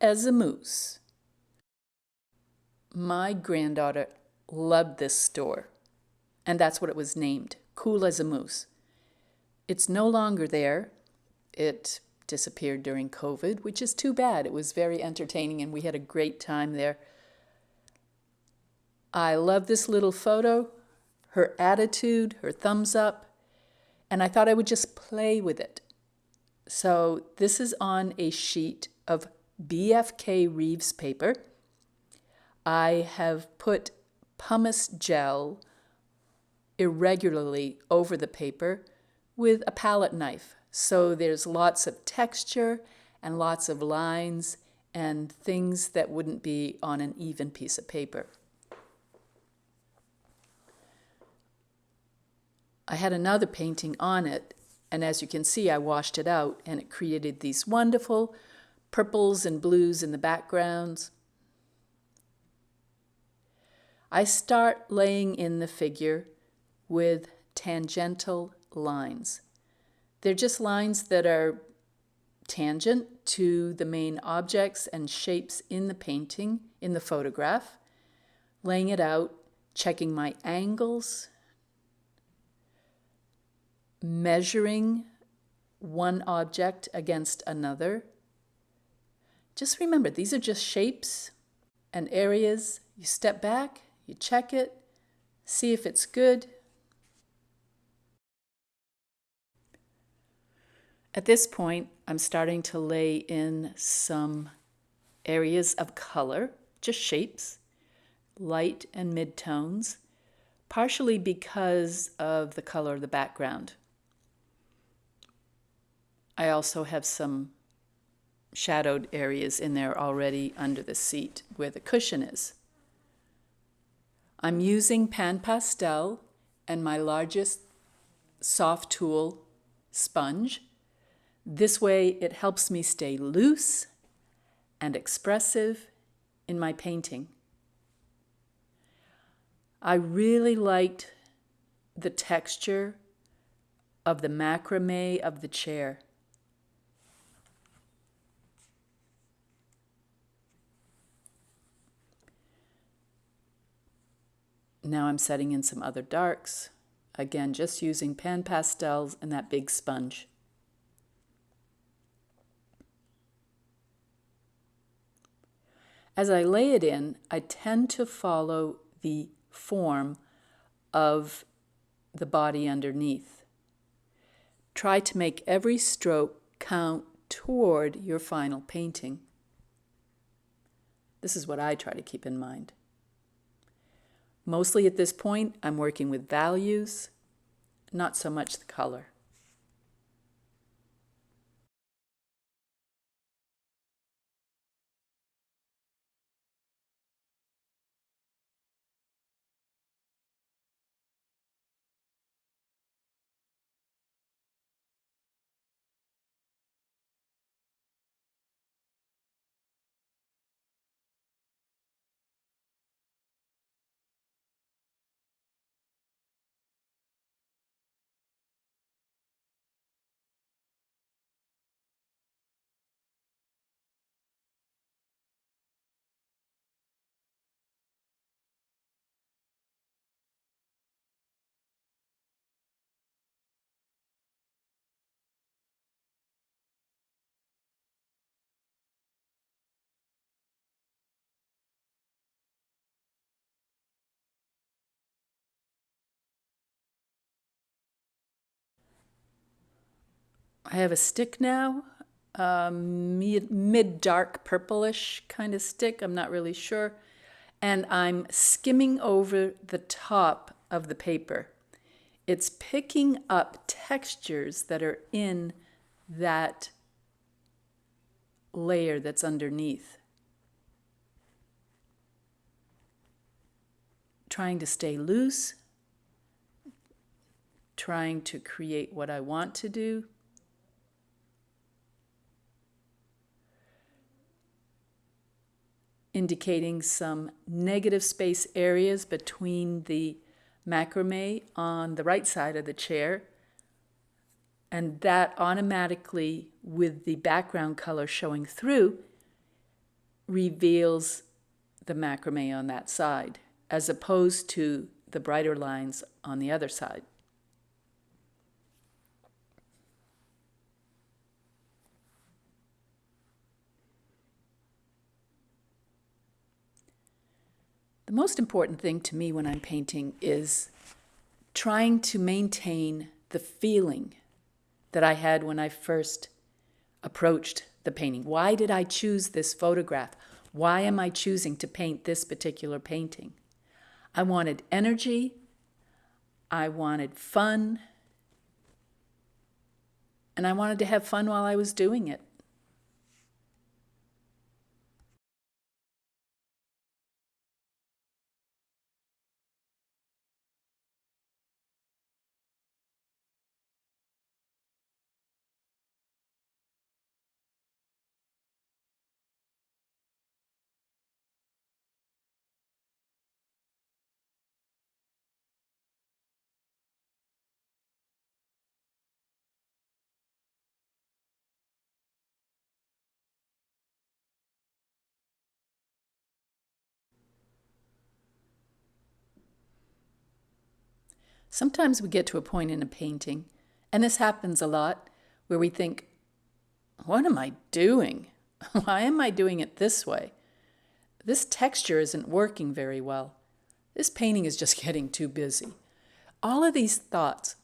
as a moose. My granddaughter loved this store, and that's what it was named, Cool as a Moose. It's no longer there. It disappeared during COVID, which is too bad. It was very entertaining, and we had a great time there. I love this little photo, her attitude, her thumbs up, and I thought I would just play with it. So this is on a sheet of BFK Reeves paper. I have put pumice gel irregularly over the paper with a palette knife. So there's lots of texture and lots of lines and things that wouldn't be on an even piece of paper. I had another painting on it, and as you can see, I washed it out, and it created these wonderful purples and blues in the backgrounds. I start laying in the figure with tangential lines. They're just lines that are tangent to the main objects and shapes in the painting, in the photograph, laying it out, checking my angles, measuring one object against another. Just remember, these are just shapes and areas. You step back, you check it, see if it's good. At this point, I'm starting to lay in some areas of color, just shapes, light and mid-tones, partially because of the color of the background. I also have some shadowed areas in there already under the seat where the cushion is. I'm using PanPastel and my largest SofftTool sponge. This way it helps me stay loose and expressive in my painting. I really liked the texture of the macrame of the chair. Now I'm setting in some other darks. Again, just using PanPastels and that big sponge. As I lay it in, I tend to follow the form of the body underneath. Try to make every stroke count toward your final painting. This is what I try to keep in mind. Mostly at this point, I'm working with values, not so much the color. I have a stick now, mid-dark purplish kind of stick, I'm not really sure. And I'm skimming over the top of the paper. It's picking up textures that are in that layer that's underneath. Trying to stay loose, trying to create what I want to do. Indicating some negative space areas between the macrame on the right side of the chair, and that automatically, with the background color showing through, reveals the macrame on that side, as opposed to the brighter lines on the other side. The most important thing to me when I'm painting is trying to maintain the feeling that I had when I first approached the painting. Why did I choose this photograph? Why am I choosing to paint this particular painting? I wanted energy, I wanted fun, and I wanted to have fun while I was doing it. Sometimes we get to a point in a painting, and this happens a lot, where we think, what am I doing? Why am I doing it this way? This texture isn't working very well. This painting is just getting too busy. All of these thoughts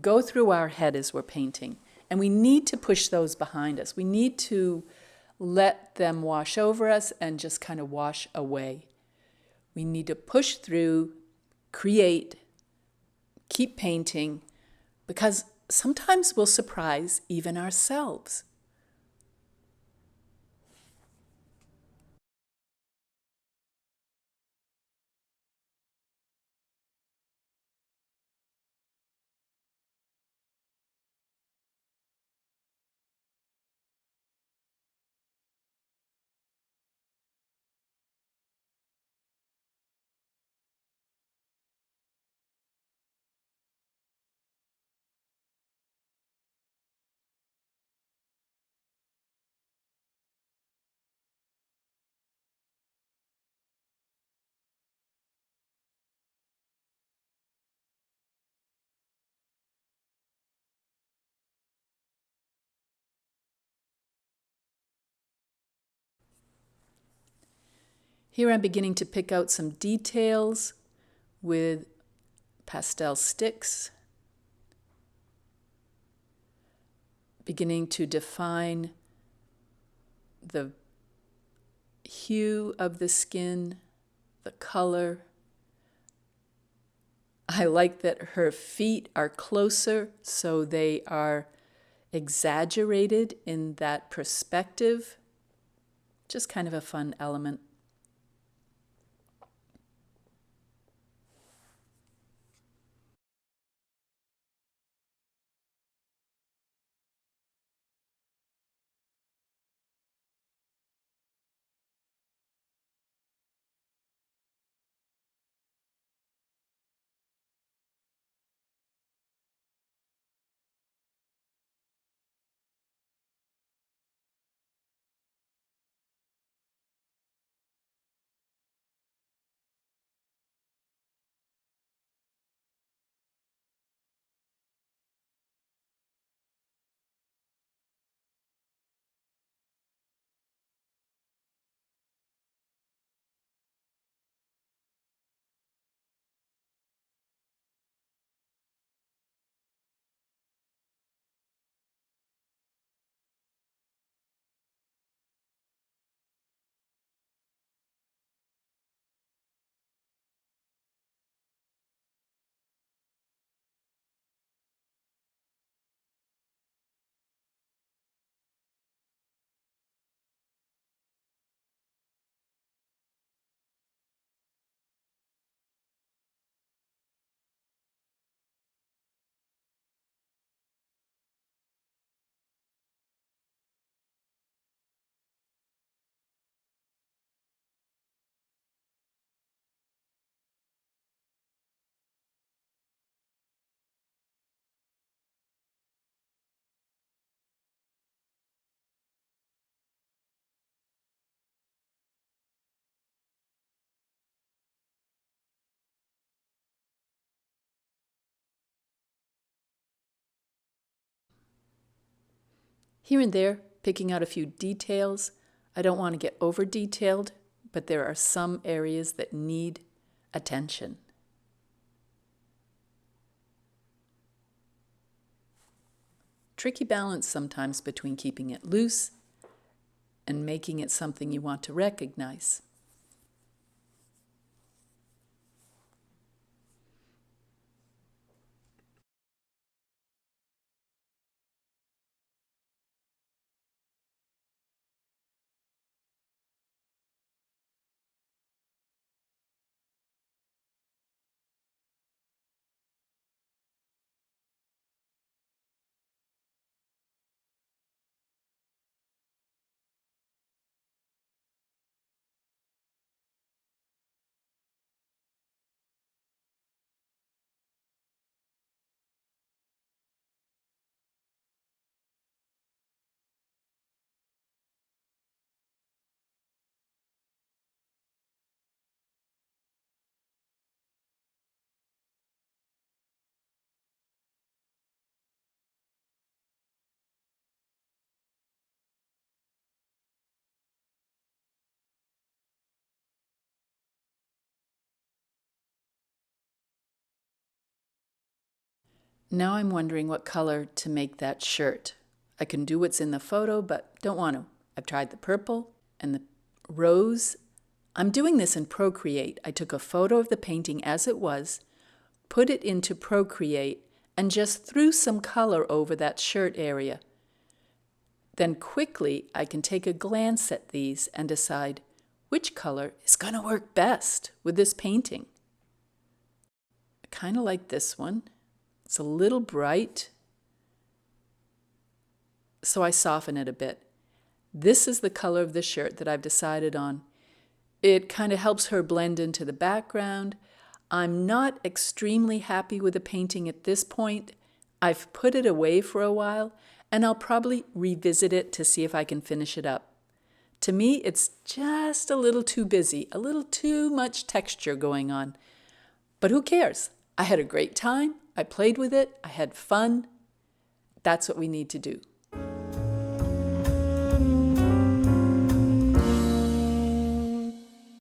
go through our head as we're painting, and we need to push those behind us. We need to let them wash over us and just kind of wash away. We need to push through, create, keep painting, because sometimes we'll surprise even ourselves. Here I'm beginning to pick out some details with pastel sticks, beginning to define the hue of the skin, the color. I like that her feet are closer, so they are exaggerated in that perspective. Just kind of a fun element. Here and there, picking out a few details. I don't want to get over detailed, but there are some areas that need attention. Tricky balance sometimes between keeping it loose and making it something you want to recognize. Now I'm wondering what color to make that shirt. I can do what's in the photo, but don't want to. I've tried the purple and the rose. I'm doing this in Procreate. I took a photo of the painting as it was, put it into Procreate, and just threw some color over that shirt area. Then quickly I can take a glance at these and decide which color is going to work best with this painting. I kind of like this one. It's a little bright, so I soften it a bit. This is the color of the shirt that I've decided on. It kind of helps her blend into the background. I'm not extremely happy with the painting at this point. I've put it away for a while, and I'll probably revisit it to see if I can finish it up. To me, it's just a little too busy, a little too much texture going on. But who cares? I had a great time. I played with it. I had fun. That's what we need to do.